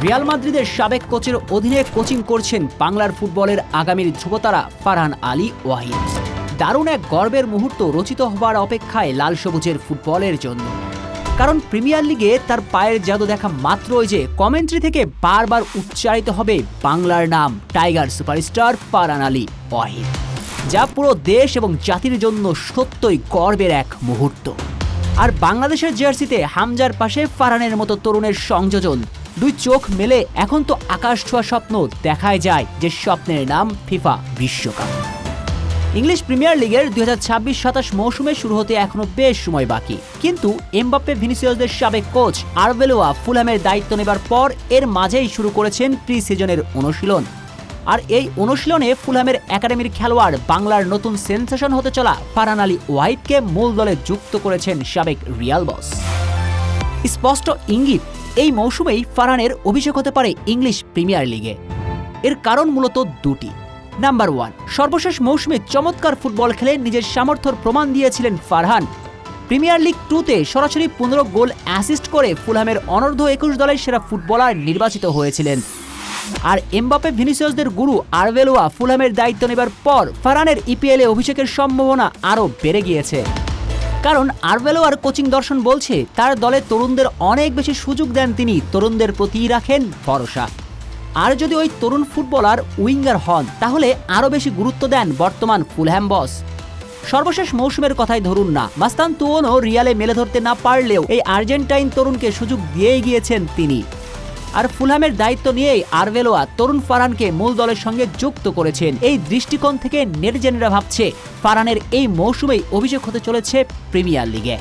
Real মাদ্রিদের সাবেক কোচের অধীনে কোচিং করছেন বাংলার ফুটবলের আগামীর ধ্রুবতারা ফারহান আলী ওয়াহিদ। দারুণ এক গর্বের মুহূর্ত রচিত হবার অপেক্ষায় লাল সবুজের ফুটবলের জন্য। কারণ প্রিমিয়ার লিগে তার পায়ের জাদু দেখা মাত্রই যে কমেন্ট্রি থেকে বারবার উচ্চারিত হবে বাংলার নাম টাইগার সুপারস্টার ফারহান আলী ওয়াহিদ, যা পুরো দেশ এবং জাতির জন্য সত্যই গর্বের এক মুহূর্ত। আর বাংলাদেশের জার্সিতে হামজার পাশে ফারহানের মতো তরুণের সংযোজন, দুই চোখ মেলে এখন তো আকাশ ছোঁয়া স্বপ্ন দেখায় যায়, যে স্বপ্নের নাম ফিফা বিশ্বকাপ। ইংলিশ প্রিমিয়ার লিগের 2026-27 মৌসুমে শুরু হতে এখনো বেশ সময় বাকি, কিন্তু এমবাপ্পে ভিনিসিয়াসদের সাবেক কোচ আরবেলোয়া ফুলহ্যামের দায়িত্ব নেবার পর এর মাঝেই শুরু করেছেন প্রি সিজনের অনুশীলন। আর এই অনুশীলনে ফুলহ্যামের একাডেমির খেলোয়াড় বাংলার নতুন সেন্সেশন হতে চলা ফারহান আলী ওয়াহিদকে মূল দলে যুক্ত করেছেন সাবেক রিয়াল বস। স্পষ্ট ইঙ্গিত, এই মৌসুমেই ফারহানের অভিষেক হতে পারে ইংলিশ প্রিমিয়ার লিগে। এর কারণ মূলত দুটি। নাম্বার 1, সর্বশেষ মৌসুমে চমৎকার ফুটবল খেলে নিজের সামর্থ্যের প্রমাণ দিয়েছিলেন ফারহান। প্রিমিয়ার লিগ 2-তে সরাসরি 15 গোল অ্যাসিস্ট করে ফুলহ্যামের অনূর্ধ্ব 21 দলের সেরা ফুটবলার নির্বাচিত হয়েছিলেন। আর এমবাপ্পে ভিনিসিয়াসদের গুরু আরবেলোয়া ফুলহ্যামের দায়িত্ব নেবার পর ফারহানের ইপিএলে অভিষেকের সম্ভাবনা আরও বেড়ে গিয়েছে। কারণ আরবেলোয়ার কোচিং দর্শন বলছে তার দলে তরুণদের অনেক বেশি সুযোগ দেন তিনি, তরুণদের প্রতি রাখেন ভরসা। আর যদি ওই তরুণ ফুটবলার উইঙ্গার হন তাহলে আরও বেশি গুরুত্ব দেন বর্তমান ফুলহ্যাম বস। সর্বশেষ মৌসুমের কথাই ধরুন না, মাস্তান তুওনও রিয়ালে মেলে ধরতে না পারলেও এই আর্জেন্টাইন তরুণকে সুযোগ দিয়েই গিয়েছেন তিনি। আর ফুলহ্যামের দায়িত্ব নিয়েই আরবেলোয়া তরুণ ফারহানকে মূল দলের সঙ্গে যুক্ত করেছেন। এই দৃষ্টিকোণ থেকে নেটিজেনরা ভাবছে ফারহানের এই মৌসুমেই অভিষেক হতে চলেছে প্রিমিয়ার লিগে।